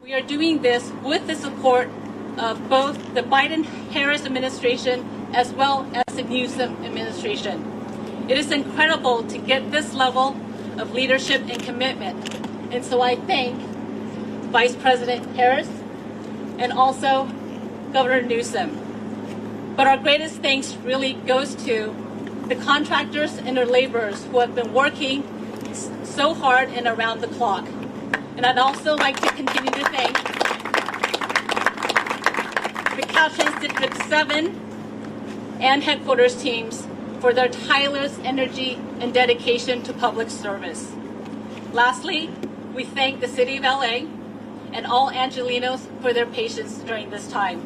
We are doing this with the support of both the Biden-Harris administration as well as the Newsom administration. It is incredible to get this level of leadership and commitment. And so I thank Vice President Harris and also Governor Newsom. But our greatest thanks really goes to the contractors and their laborers who have been working so hard and around the clock. And I'd also like to continue to thank the Caltrans District 7 and headquarters teams for their tireless energy and dedication to public service. Lastly, we thank the City of LA and all Angelenos for their patience during this time.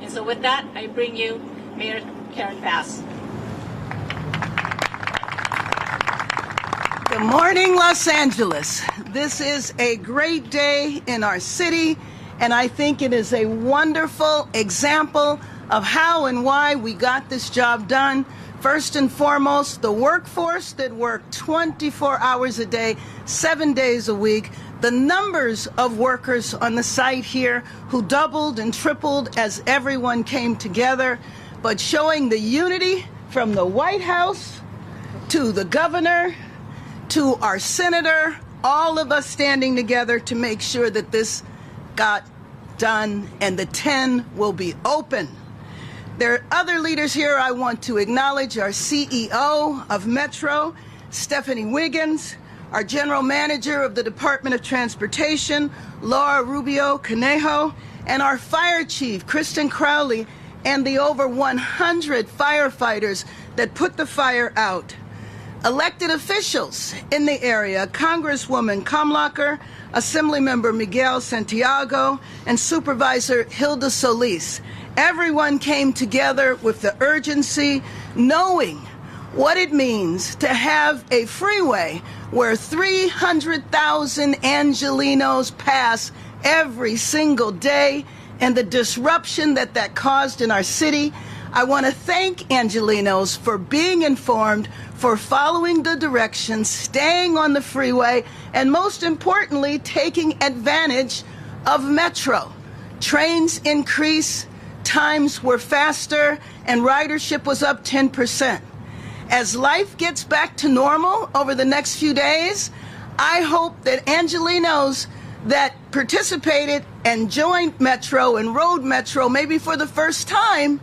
And so with that, I bring you Mayor Karen Bass. Good morning, Los Angeles. This is a great day in our city, and I think it is a wonderful example of how and why we got this job done. First and foremost, the workforce that worked 24 hours a day, 7 days a week, the numbers of workers on the site here who doubled and tripled as everyone came together, but showing the unity from the White House to the governor to our senator, all of us standing together to make sure that this got done and the 10 will be open. There are other leaders here I want to acknowledge: our CEO of Metro, Stephanie Wiggins, our General Manager of the Department of Transportation, Laura Rubio Conejo, and our Fire Chief, Kristen Crowley, and the over 100 firefighters that put the fire out. Elected officials in the area: Congresswoman Kamlacher, Assemblymember Miguel Santiago, and Supervisor Hilda Solis. Everyone came together with the urgency, knowing what it means to have a freeway where 300,000 Angelenos pass every single day, and the disruption that that caused in our city. I want to thank Angelenos for being informed, for following the directions, staying on the freeway, and most importantly, taking advantage of Metro. Trains increase, times were faster, and ridership was up 10%. As life gets back to normal over the next few days, I hope that Angelenos that participated and joined Metro and rode Metro maybe for the first time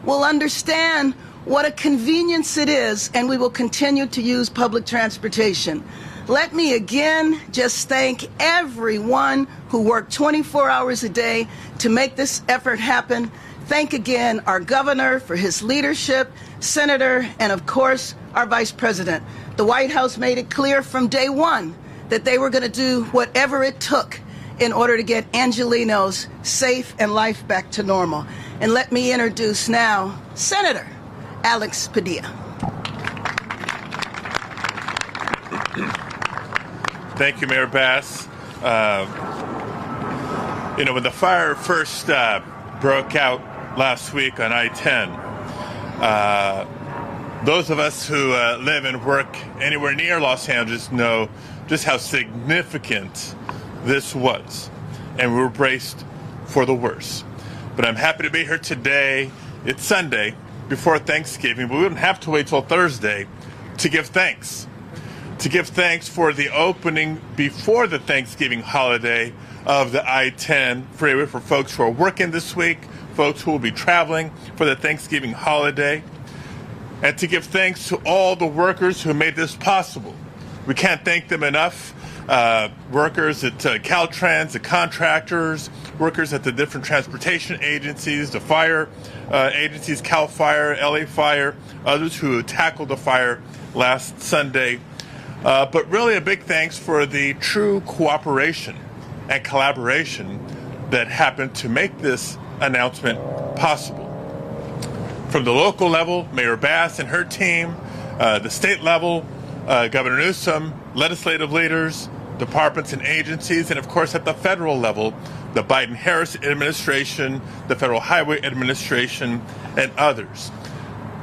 will understand what a convenience it is, and we will continue to use public transportation. Let me again just thank everyone who worked 24 hours a day to make this effort happen. Thank again our governor for his leadership, senator, and of course, our vice president. The White House made it clear from day one that they were going to do whatever it took in order to get Angelenos safe and life back to normal. And let me introduce now Senator Alex Padilla. Thank you, Mayor Bass. When the fire first broke out last week on I-10, those of us who live and work anywhere near Los Angeles know just how significant this was, and we were braced for the worst. But I'm happy to be here today. It's Sunday before Thanksgiving, but we wouldn't have to wait till Thursday to give thanks. To give thanks for the opening before the Thanksgiving holiday of the I-10 freeway for folks who are working this week, folks who will be traveling for the Thanksgiving holiday, and to give thanks to all the workers who made this possible. We can't thank them enough. Workers at Caltrans, the contractors, workers at the different transportation agencies, the fire agencies, Cal Fire, LA Fire, others who tackled the fire last Sunday. But really a big thanks for the true cooperation and collaboration that happened to make this announcement possible. From the local level, Mayor Bass and her team, the state level, Governor Newsom, legislative leaders, departments and agencies, and of course at the federal level, the Biden-Harris administration, the Federal Highway Administration, and others.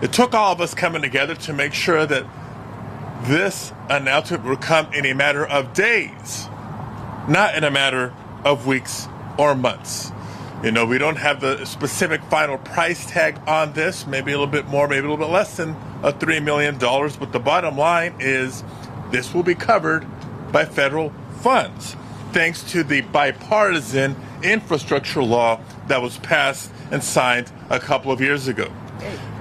It took all of us coming together to make sure that this announcement would come in a matter of days, not in a matter of weeks or months. We don't have the specific final price tag on this, maybe a little bit more, maybe a little bit less than $3 million, but the bottom line is this will be covered by federal funds, thanks to the bipartisan infrastructure law that was passed and signed a couple of years ago.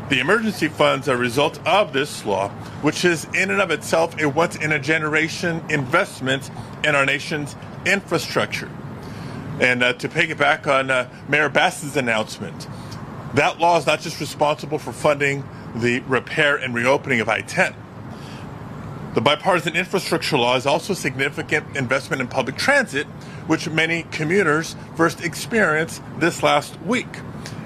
The emergency funds are a result of this law, which is in and of itself a once-in-a-generation investment in our nation's infrastructure. And to piggyback on Mayor Bass's announcement, that law is not just responsible for funding the repair and reopening of I-10. The bipartisan infrastructure law is also a significant investment in public transit, which many commuters first experienced this last week.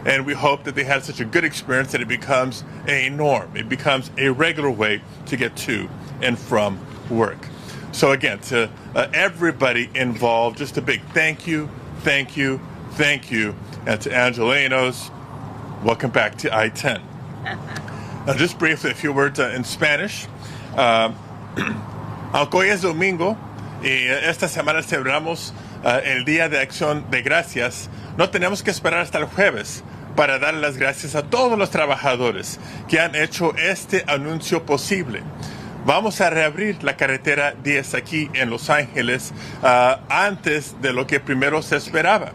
And we hope that they had such a good experience that it becomes a norm. It becomes a regular way to get to and from work. So again, to everybody involved, just a big thank you, thank you, thank you. And to Angelenos, welcome back to I-10. Now, just briefly, a few words in Spanish. Aunque hoy es domingo y esta semana celebramos el Día de Acción de Gracias, no tenemos que esperar hasta el jueves para dar las gracias a todos los trabajadores que han hecho este anuncio posible. Vamos a reabrir la carretera 10 aquí en Los Ángeles antes de lo que primero se esperaba.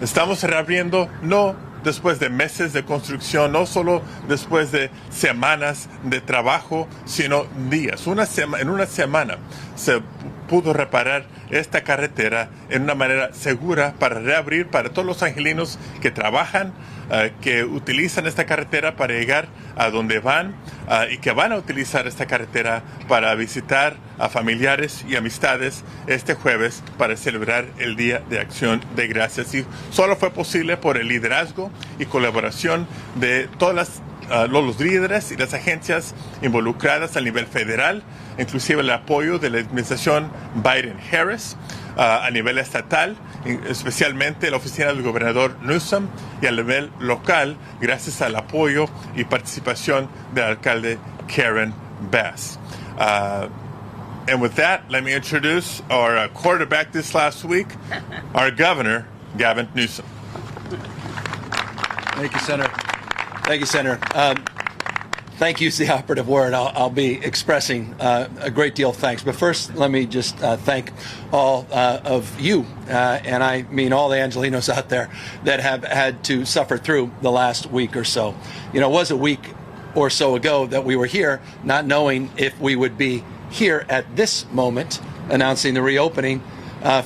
Estamos reabriendo no después de meses de construcción, no solo después de semanas de trabajo, sino días. En una semana se pudo reparar esta carretera en una manera segura para reabrir para todos los angelinos que trabajan, que utilizan esta carretera para llegar a donde van y que van a utilizar esta carretera para visitar a familiares y amistades este jueves para celebrar el Día de Acción de Gracias. Y solo fue posible por el liderazgo y colaboración de todas los líderes y las agencias involucradas a nivel federal, inclusive el apoyo de la administración Biden-Harris a nivel estatal, especialmente la oficina del gobernador Newsom, y a nivel local, gracias al apoyo y participación del alcalde Karen Bass. And with that, let me introduce our quarterback this last week, our governor, Gavin Newsom. Thank you, Senator. Thank you, Senator. Thank you is the operative word. I'll be expressing a great deal of thanks. But first, let me just thank all of you, and I mean all the Angelenos out there that have had to suffer through the last week or so. It was a week or so ago that we were here, not knowing if we would be here at this moment announcing the reopening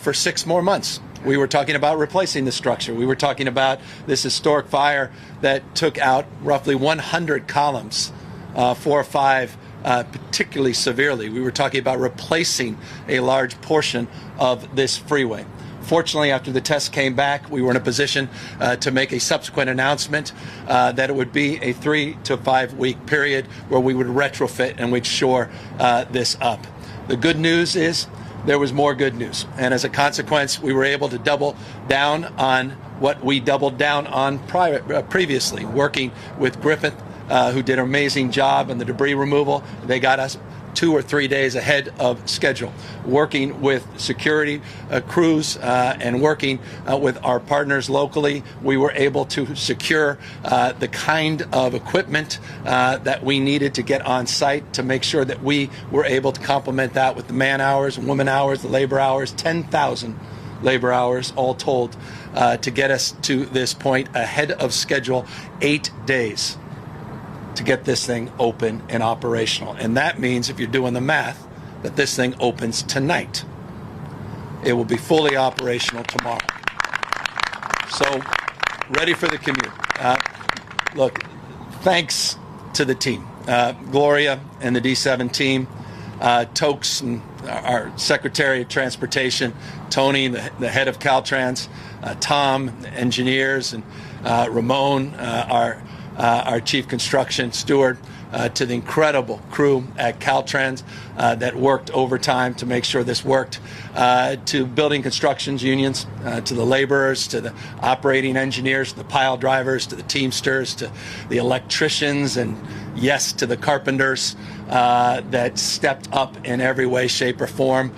for 6 more months. We were talking about replacing the structure. We were talking about this historic fire that took out roughly 100 columns, 4 or 5 particularly severely. We were talking about replacing a large portion of this freeway. Fortunately, after the test came back, we were in a position to make a subsequent announcement that it would be a 3 to 5 week period where we would retrofit and we'd shore this up. The good news is there was more good news. And as a consequence, we were able to double down on what we doubled down on previously, working with Griffith, who did an amazing job in the debris removal. They got us 2 or 3 days ahead of schedule, working with security crews and working with our partners locally. We were able to secure the kind of equipment that we needed to get on site to make sure that we were able to complement that with the man hours, woman hours, the labor hours, 10,000 labor hours all told to get us to this point ahead of schedule, 8 days to get this thing open and operational. And that means, if you're doing the math, that this thing opens tonight. It will be fully operational tomorrow. So, ready for the commute. Look, thanks to the team. Gloria and the D7 team, Tokes and our Secretary of Transportation, Tony, the head of Caltrans, Tom, engineers, and Ramon, our chief construction steward, to the incredible crew at Caltrans that worked overtime to make sure this worked, to building constructions unions, to the laborers, to the operating engineers, to the pile drivers, to the teamsters, to the electricians, and yes, to the carpenters that stepped up in every way, shape, or form.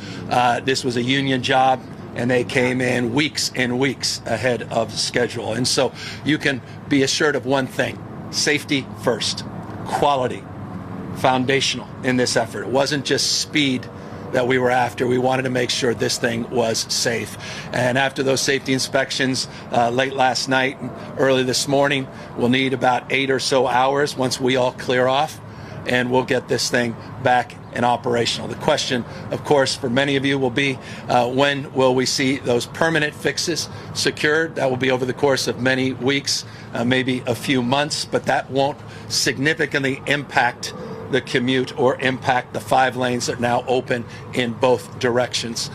This was a union job. and they came in weeks and weeks ahead of schedule. And so you can be assured of one thing: safety first, quality, foundational in this effort. It wasn't just speed that we were after. We wanted to make sure this thing was safe. And after those safety inspections late last night and early this morning, we'll need about 8 or so hours once we all clear off, and we'll get this thing back and operational. The question, of course, for many of you will be, when will we see those permanent fixes secured? That will be over the course of many weeks, maybe a few months, but that won't significantly impact the commute or impact the 5 lanes that are now open in both directions.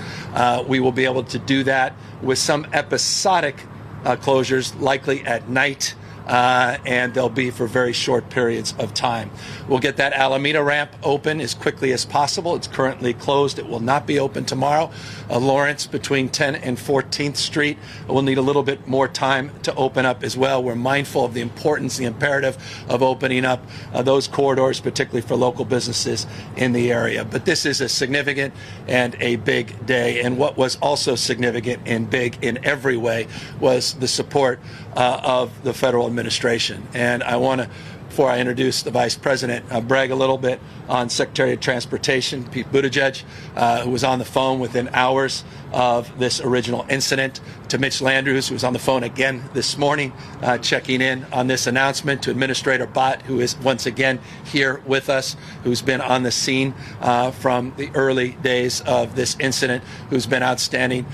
We will be able to do that with some episodic closures, likely at night, and they'll be for very short periods of time. We'll get that Alameda ramp open as quickly as possible. It's currently closed. It will not be open tomorrow. Lawrence between 10th and 14th Street will need a little bit more time to open up as well. We're mindful of the importance, the imperative of opening up those corridors, particularly for local businesses in the area. But this is a significant and a big day. And what was also significant and big in every way was the support of the federal administration. And I want to, before I introduce the Vice President, brag a little bit on Secretary of Transportation, Pete Buttigieg, who was on the phone within hours of this original incident, to Mitch Landrieu, who was on the phone again this morning, checking in on this announcement, to Administrator Bott, who is once again here with us, who's been on the scene from the early days of this incident, who's been outstanding,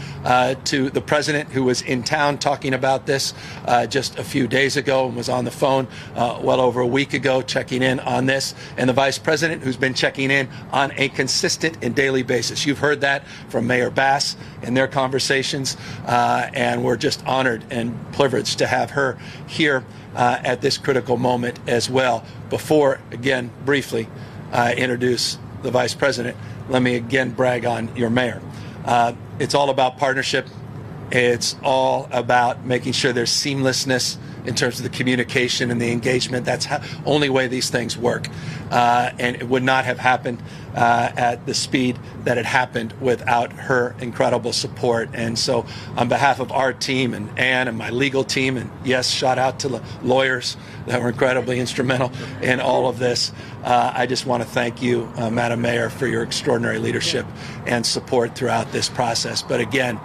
to the President, who was in town talking about this just a few days ago and was on the phone well over a week ago checking in on this, and the Vice President, who's been checking in on a consistent and daily basis. You've heard that from Mayor Bass in their conversations, and we're just honored and privileged to have her here at this critical moment as well. Before, again, briefly introduce the Vice President, let me again brag on your mayor. It's all about partnership. It's all about making sure there's seamlessness in terms of the communication and the engagement. That's the only way these things work. And it would not have happened at the speed that it happened without her incredible support. And so on behalf of our team and Ann and my legal team, and yes, shout out to the lawyers that were incredibly instrumental in all of this, I just want to thank you, Madam Mayor, for your extraordinary leadership and support throughout this process. But again,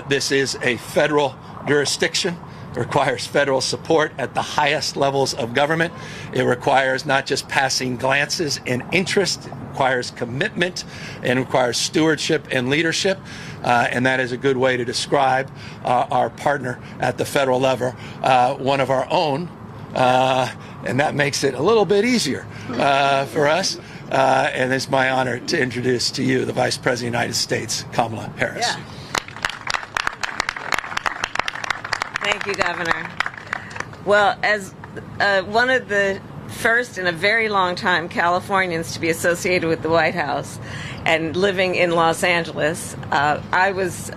this is a federal jurisdiction. It requires federal support at the highest levels of government. It requires not just passing glances and interest. It requires commitment and requires stewardship and leadership. And that is a good way to describe our partner at the federal level, one of our own. And that makes it a little bit easier for us. And it's my honor to introduce to you the Vice President of the United States, Kamala Harris. Yeah. Thank you, Governor. Well, as one of the first in a very long time Californians to be associated with the White House and living in Los Angeles, I was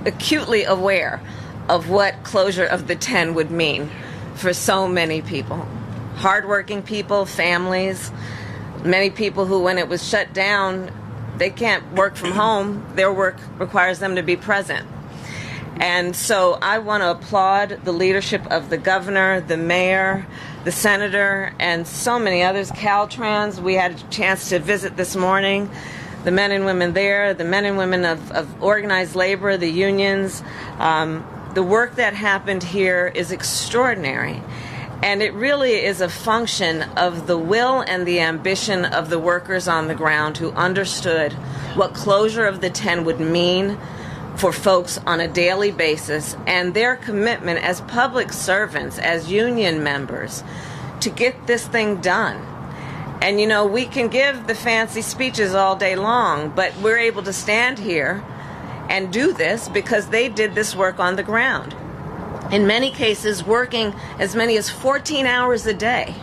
acutely aware of what closure of the 10 would mean for so many people. Hardworking people, families, many people who, when it was shut down, they can't work from home. Their work requires them to be present. And so I want to applaud the leadership of the governor, the mayor, the senator, and so many others. Caltrans, we had a chance to visit this morning. The men and women there, the men and women of organized labor, the unions. The work that happened here is extraordinary. And it really is a function of the will and the ambition of the workers on the ground who understood what closure of the 10 would mean for folks on a daily basis, and their commitment as public servants, as union members, to get this thing done. And you know, we can give the fancy speeches all day long, but we're able to stand here and do this because they did this work on the ground. In many cases, working as many as 14 hours a day,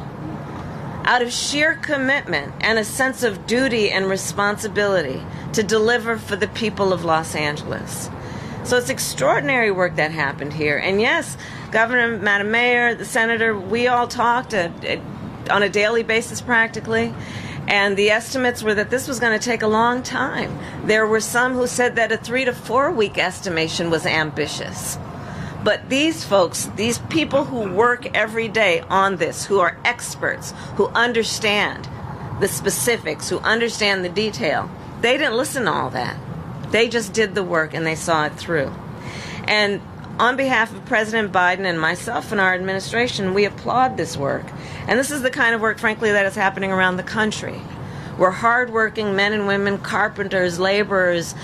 out of sheer commitment and a sense of duty and responsibility to deliver for the people of Los Angeles. So it's extraordinary work that happened here. And yes, Governor, Madam Mayor, the Senator, we all talked on a daily basis practically. And the estimates were that this was going to take a long time. There were some who said that a 3 to 4 week estimation was ambitious. But these folks, these people who work every day on this, who are experts, who understand the specifics, who understand the detail, they didn't listen to all that. They just did the work and they saw it through. And on behalf of President Biden and myself and our administration, we applaud this work. And this is the kind of work, frankly, that is happening around the country, where hardworking men and women, carpenters, laborers,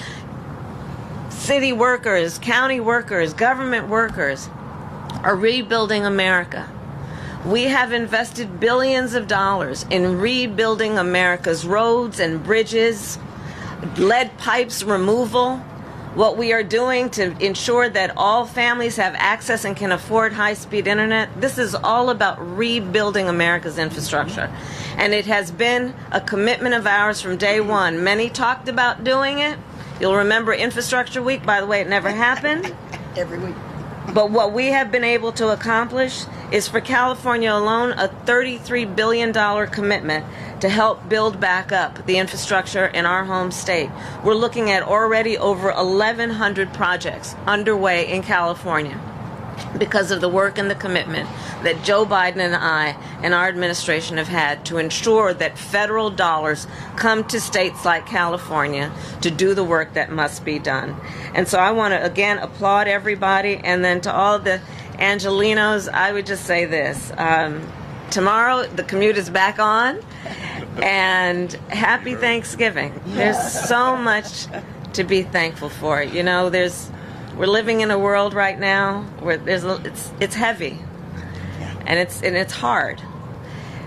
city workers, county workers, government workers are rebuilding America. We have invested billions of dollars in rebuilding America's roads and bridges, lead pipes removal, what we are doing to ensure that all families have access and can afford high-speed internet. This is all about rebuilding America's infrastructure. And it has been a commitment of ours from day one. Many talked about doing it. You'll remember Infrastructure Week. By the way, it never happened. Every week. But what we have been able to accomplish is, for California alone, a $33 billion commitment to help build back up the infrastructure in our home state. We're looking at already over 1,100 projects underway in California because of the work and the commitment that Joe Biden and I and our administration have had to ensure that federal dollars come to states like California to do the work that must be done. And so I want to again applaud everybody, and then to all the Angelinos, I would just say this. Tomorrow the commute is back on, and happy Thanksgiving. There's so much to be thankful for. You know, we're living in a world right now where it's heavy, and it's hard.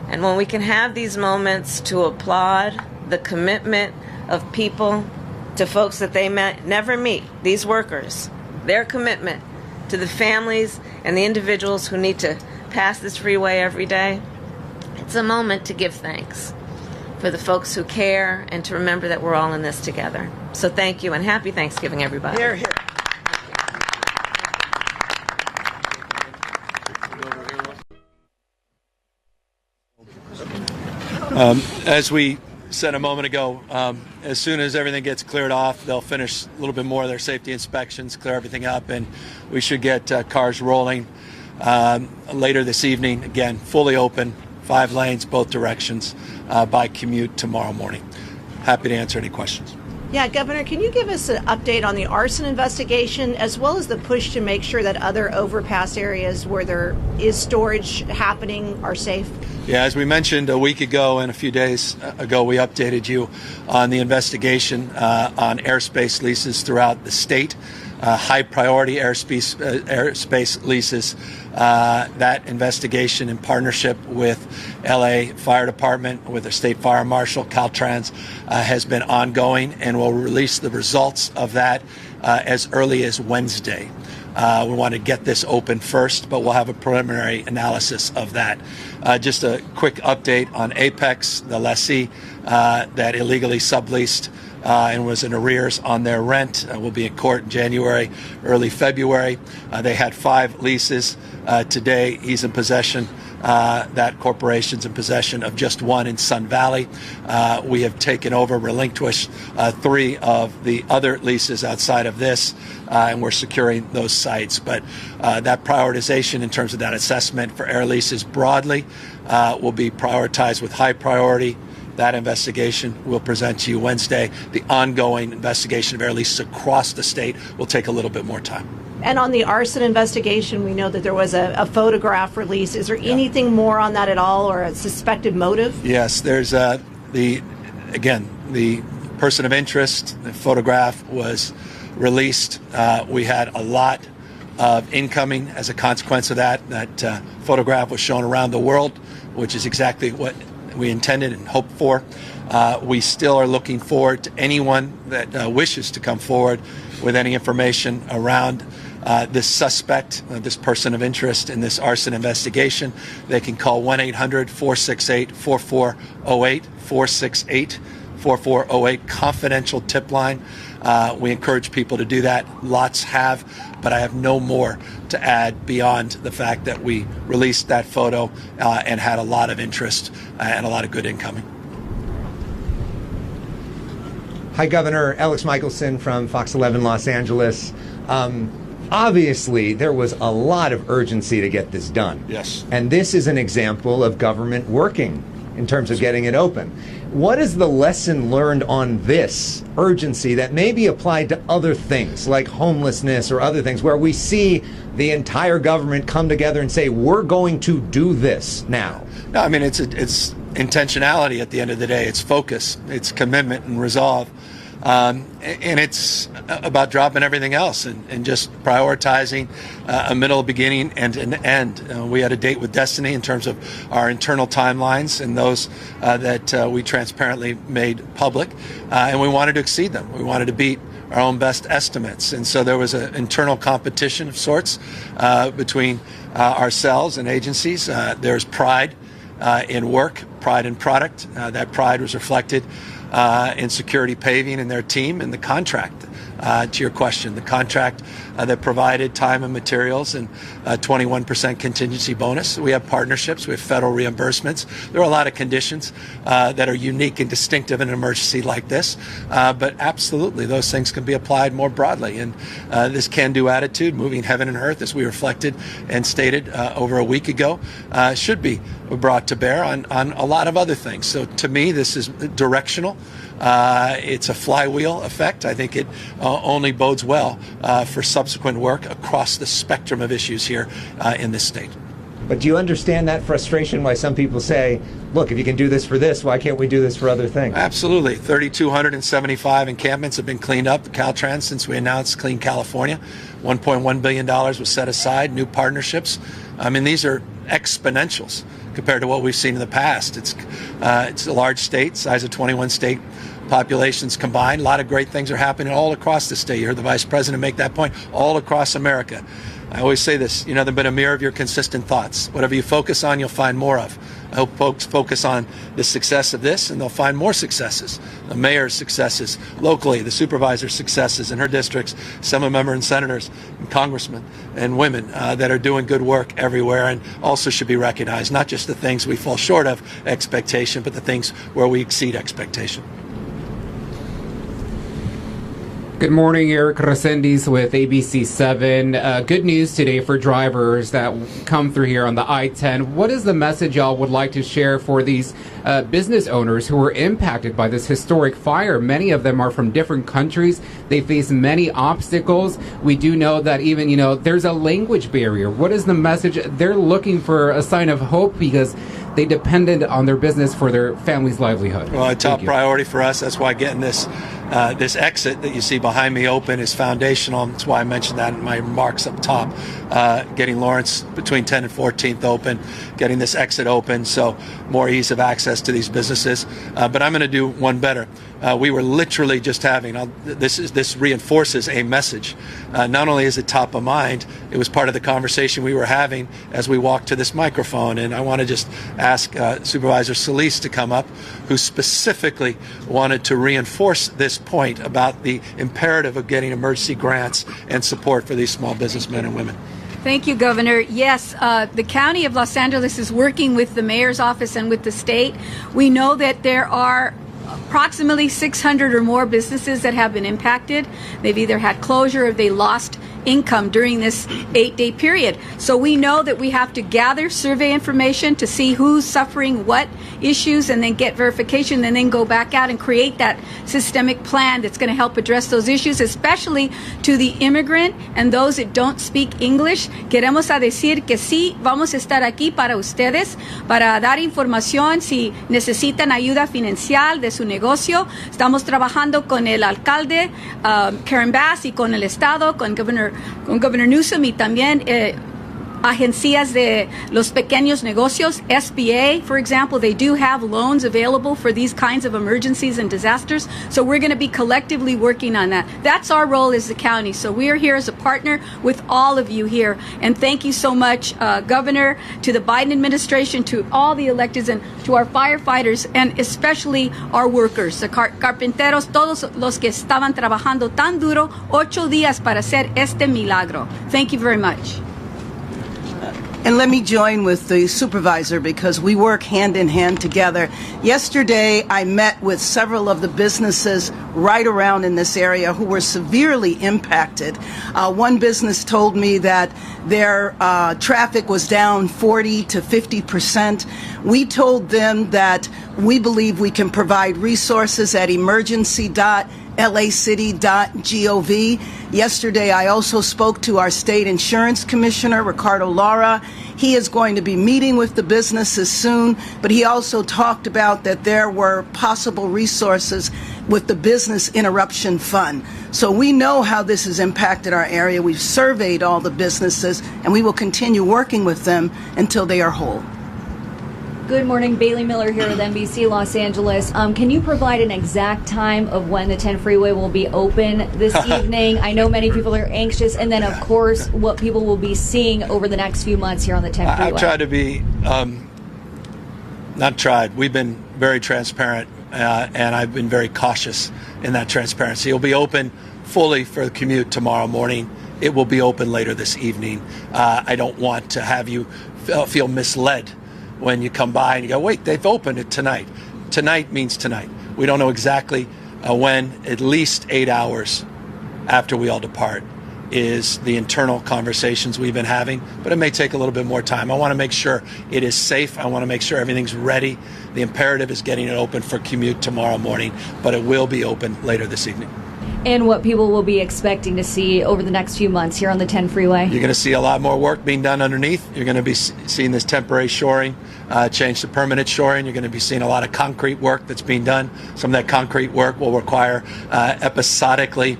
And when we can have these moments to applaud the commitment of people to folks that they never meet, these workers, their commitment to the families and the individuals who need to pass this freeway every day, it's a moment to give thanks for the folks who care and to remember that we're all in this together. So thank you, and happy Thanksgiving, everybody. Here, here. As we said a moment ago, as soon as everything gets cleared off, they'll finish a little bit more of their safety inspections, clear everything up, and we should get cars rolling later this evening. Again, fully open, 5 lanes, both directions, by commute tomorrow morning. Happy to answer any questions. Yeah, Governor, can you give us an update on the arson investigation, as well as the push to make sure that other overpass areas where there is storage happening are safe? Yeah, as we mentioned a week ago and a few days ago, we updated you on the investigation on airspace leases throughout the state. High priority airspace leases. That investigation, in partnership with LA Fire Department, with the State Fire Marshal, Caltrans, has been ongoing, and we'll release the results of that as early as Wednesday. We want to get this open first, but we'll have a preliminary analysis of that. Just a quick update on Apex, the lessee that illegally subleased and was in arrears on their rent. Will be in court in January, early February. They had 5 leases. Today, he's in possession. That corporation's in possession of just 1 in Sun Valley. We have taken over, relinquished 3 of the other leases outside of this, and we're securing those sites. But that prioritization in terms of that assessment for air leases broadly will be prioritized with high priority. That investigation we'll present to you Wednesday. The ongoing investigation of air leases across the state will take a little bit more time. And on the arson investigation, we know that there was a photograph release. Is there anything more on that at all, or a suspected motive? Yes, there's the person of interest. The photograph was released. We had a lot of incoming as a consequence of that. That photograph was shown around the world, which is exactly what we intended and hoped for. We still are looking forward to anyone that wishes to come forward with any information around this suspect, this person of interest in this arson investigation. They can call 1-800-468-4408, 468-4408, confidential tip line. We encourage people to do that. Lots have. but I have no more to add beyond the fact that we released that photo and had a lot of interest and a lot of good incoming. Hi, Governor. Alex Michelson from Fox 11 Los Angeles. Obviously, there was a lot of urgency to get this done. Yes. And this is an example of government working in terms of getting it open. What is the lesson learned on this urgency that may be applied to other things like homelessness or other things where we see the entire government come together and say, we're going to do this now? No, I mean, it's intentionality at the end of the day. It's focus, it's commitment and resolve. And it's about dropping everything else and just prioritizing a middle, beginning, and an end. We had a date with destiny in terms of our internal timelines and those that we transparently made public, and we wanted to exceed them. We wanted to beat our own best estimates. And so there was an internal competition of sorts between ourselves and agencies. There's pride in work, pride in product. That pride was reflected in Security Paving and their team and the contract. To your question, the contract that provided time and materials and 21% contingency bonus. We have partnerships, we have federal reimbursements. There are a lot of conditions that are unique and distinctive in an emergency like this, but absolutely those things can be applied more broadly. And this can-do attitude, moving heaven and earth, as we reflected and stated over a week ago, should be brought to bear on a lot of other things. So to me, this is directional. It's a flywheel effect. I think it only bodes well for subsequent work across the spectrum of issues here in this state. But do you understand that frustration why some people say, look, if you can do this for this, why can't we do this for other things? Absolutely. 3,275 encampments have been cleaned up at Caltrans since we announced Clean California. $1.1 billion was set aside, new partnerships. I mean, these are exponentials compared to what we've seen in the past. It's a large state, size of 21 state populations combined. A lot of great things are happening all across the state. You heard the Vice President make that point, all across America. I always say this, you're nothing but a mirror of your consistent thoughts. Whatever you focus on, you'll find more of. I hope folks focus on the success of this, and they'll find more successes. The mayor's successes locally, the supervisor's successes in her districts, some members and senators and congressmen and women that are doing good work everywhere and also should be recognized, not just the things we fall short of expectation, but the things where we exceed expectation. Good morning, Eric Resendiz with ABC7. Good news today for drivers that come through here on the I-10. What is the message y'all would like to share for these business owners who were impacted by this historic fire? Many of them are from different countries. They face many obstacles. We do know that even, there's a language barrier. What is the message? They're looking for a sign of hope because they depended on their business for their family's livelihood. Well, a top priority for us. That's why getting this exit that you see behind me open is foundational. That's why I mentioned that in my remarks up top. Getting Lawrence between 10th and 14th open, getting this exit open, so more ease of access to these businesses. But I'm going to do one better. We were literally just having, this reinforces a message. Not only is it top of mind, it was part of the conversation we were having as we walked to this microphone. And I want to just ask Supervisor Solis to come up, who specifically wanted to reinforce this point about the imperative of getting emergency grants and support for these small businessmen and women. Thank you, Governor. Yes, the County of Los Angeles is working with the Mayor's office and with the state. We know that there are approximately 600 or more businesses that have been impacted. They've either had closure or they lost income during this 8-day period. So we know that we have to gather survey information to see who's suffering what issues and then get verification and then go back out and create that systemic plan that's going to help address those issues, especially to the immigrant and those that don't speak English. Queremos a decir que sí, vamos a estar aquí para ustedes, para dar información si necesitan ayuda financiera de su negocio. Estamos trabajando con el alcalde, Karen Bass, y con el estado, con Governor Newsom y también agencias de los pequeños negocios, SBA, for example, they do have loans available for these kinds of emergencies and disasters. So we're going to be collectively working on that. That's our role as the county. So we are here as a partner with all of you here. And thank you so much, Governor, to the Biden administration, to all the electeds, and to our firefighters, and especially our workers, the carpinteros, todos los que estaban trabajando tan duro 8 días para hacer este milagro. Thank you very much. And let me join with the supervisor because we work hand in hand together. Yesterday, I met with several of the businesses right around in this area who were severely impacted. One business told me that their traffic was down 40 to 50%. We told them that we believe we can provide resources at emergency.lacity.gov. Yesterday, I also spoke to our state insurance commissioner, Ricardo Lara. He is going to be meeting with the businesses soon, but he also talked about that there were possible resources with the Business Interruption Fund. So we know how this has impacted our area. We've surveyed all the businesses, and we will continue working with them until they are whole. Good morning, Bailey Miller here with NBC Los Angeles. Can you provide an exact time of when the 10 freeway will be open this evening? I know many people are anxious, and then of course what people will be seeing over the next few months here on the 10 freeway. I've tried to be, not tried, we've been very transparent and I've been very cautious in that transparency. It'll be open fully for the commute tomorrow morning. It will be open later this evening. I don't want to have you feel misled when you come by and you go, wait, they've opened it tonight. Tonight means tonight. We don't know exactly when, at least 8 hours after we all depart, is the internal conversations we've been having, but it may take a little bit more time. I want to make sure it is safe. I want to make sure everything's ready. The imperative is getting it open for commute tomorrow morning, but it will be open later this evening. And what people will be expecting to see over the next few months here on the 10 freeway? You're going to see a lot more work being done underneath. You're going to be seeing this temporary shoring change to permanent shoring. You're going to be seeing a lot of concrete work that's being done. Some of that concrete work will require episodically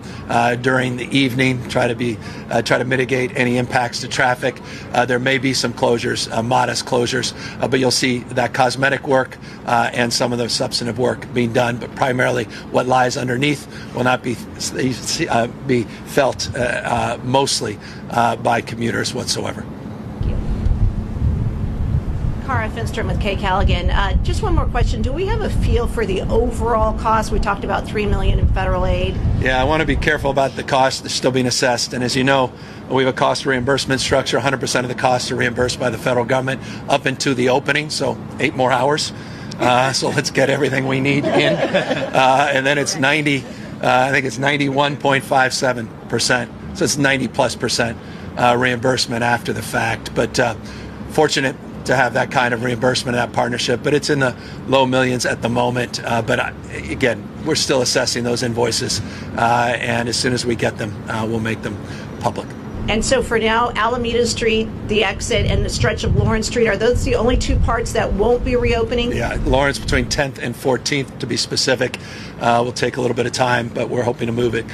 during the evening, try to mitigate any impacts to traffic. There may be some closures, modest closures, but you'll see that cosmetic work and some of the substantive work being done. But primarily, what lies underneath will not be felt mostly by commuters whatsoever. Cara Finstrom with Kay Callaghan. Just one more question. Do we have a feel for the overall cost? We talked about $3 million in federal aid. Yeah, I want to be careful about the cost. They're still being assessed. And as you know, we have a cost reimbursement structure. 100% of the costs are reimbursed by the federal government up into the opening, so 8 more hours. So let's get everything we need in. And then it's 91.57%. So it's 90+% reimbursement after the fact. But fortunate to have that kind of reimbursement, that partnership, but it's in the low millions at the moment. But again, we're still assessing those invoices, and as soon as we get them, we'll make them public. And so for now, Alameda Street, the exit, and the stretch of Lawrence Street, are those the only 2 parts that won't be reopening? Yeah, Lawrence between 10th and 14th, to be specific, will take a little bit of time, but we're hoping to move it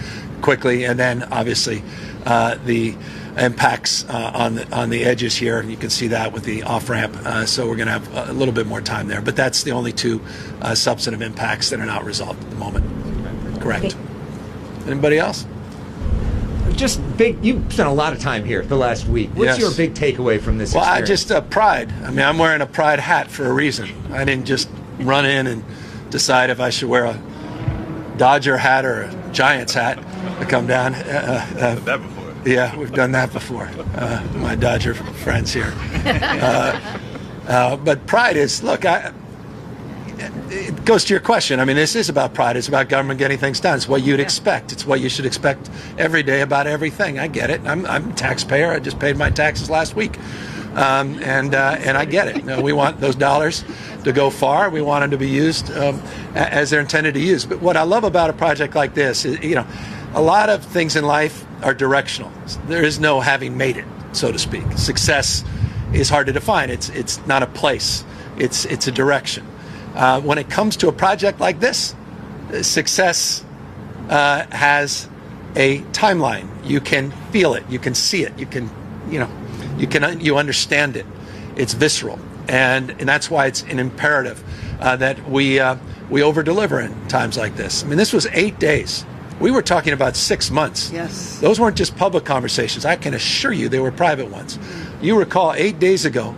quickly. And then obviously the impacts on the edges here. You can see that with the off-ramp. So we're going to have a little bit more time there. But that's the only 2 substantive impacts that are not resolved at the moment. Correct. Okay. Anybody else? Just big. You spent a lot of time here the last week. What's your big takeaway from this experience? Pride. I mean, I'm wearing a pride hat for a reason. I didn't just run in and decide if I should wear a Dodger hat or a Giants hat to come down. That before. Yeah, we've done that before. My Dodger friends here. But pride is, look, it goes to your question. I mean, this is about pride. It's about government getting things done. It's what you'd expect. It's what you should expect every day about everything. I get it. I'm a taxpayer. I just paid my taxes last week. And I get it. You know, we want those dollars to go far. We want them to be used as they're intended to use. But what I love about a project like this is, you know, a lot of things in life are directional. There is no having made it, so to speak. Success is hard to define. It's not a place. It's a direction. When it comes to a project like this, success has a timeline. You can feel it. You can see it. You can, You understand it. It's visceral, and that's why it's an imperative that we over-deliver in times like this. I mean, this was 8 days. We were talking about 6 months. Yes. Those weren't just public conversations. I can assure you they were private ones. You recall 8 days ago,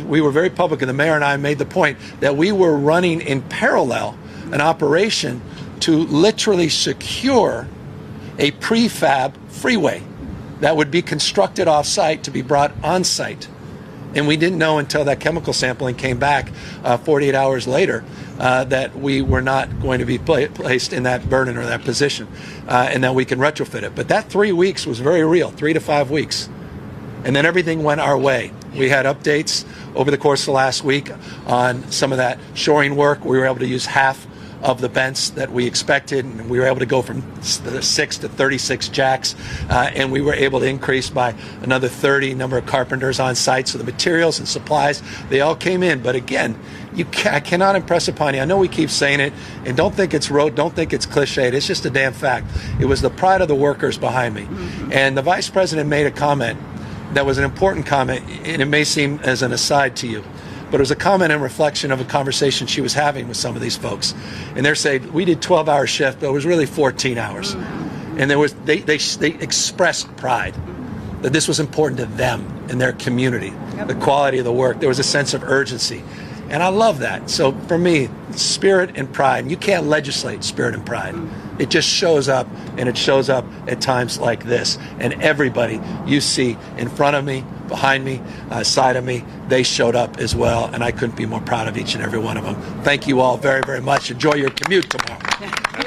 we were very public, and the mayor and I made the point that we were running in parallel an operation to literally secure a prefab freeway that would be constructed off-site to be brought on-site. And we didn't know until that chemical sampling came back 48 hours later that we were not going to be placed in that burden or that position, and that we can retrofit it. But that 3 weeks was very real, 3 to 5 weeks. And then everything went our way. We had updates over the course of the last week on some of that shoring work. We were able to use half of the bents that we expected, and we were able to go from 6 to 36 jacks, and we were able to increase by another 30 number of carpenters on site. So the materials and supplies, they all came in. But again, I cannot impress upon you. I know we keep saying it, and don't think it's rote, don't think it's cliched. It's just a damn fact. It was the pride of the workers behind me. And the vice president made a comment that was an important comment, and it may seem as an aside to you, but it was a comment and reflection of a conversation she was having with some of these folks. And they're saying, we did 12-hour shift, but it was really 14 hours. And they expressed pride that this was important to them and their community, the quality of the work. There was a sense of urgency. And I love that. So for me, spirit and pride, and you can't legislate spirit and pride. It just shows up, and it shows up at times like this. And everybody you see in front of me, behind me, side of me, they showed up as well, and I couldn't be more proud of each and every one of them. Thank you all very, very much. Enjoy your commute tomorrow.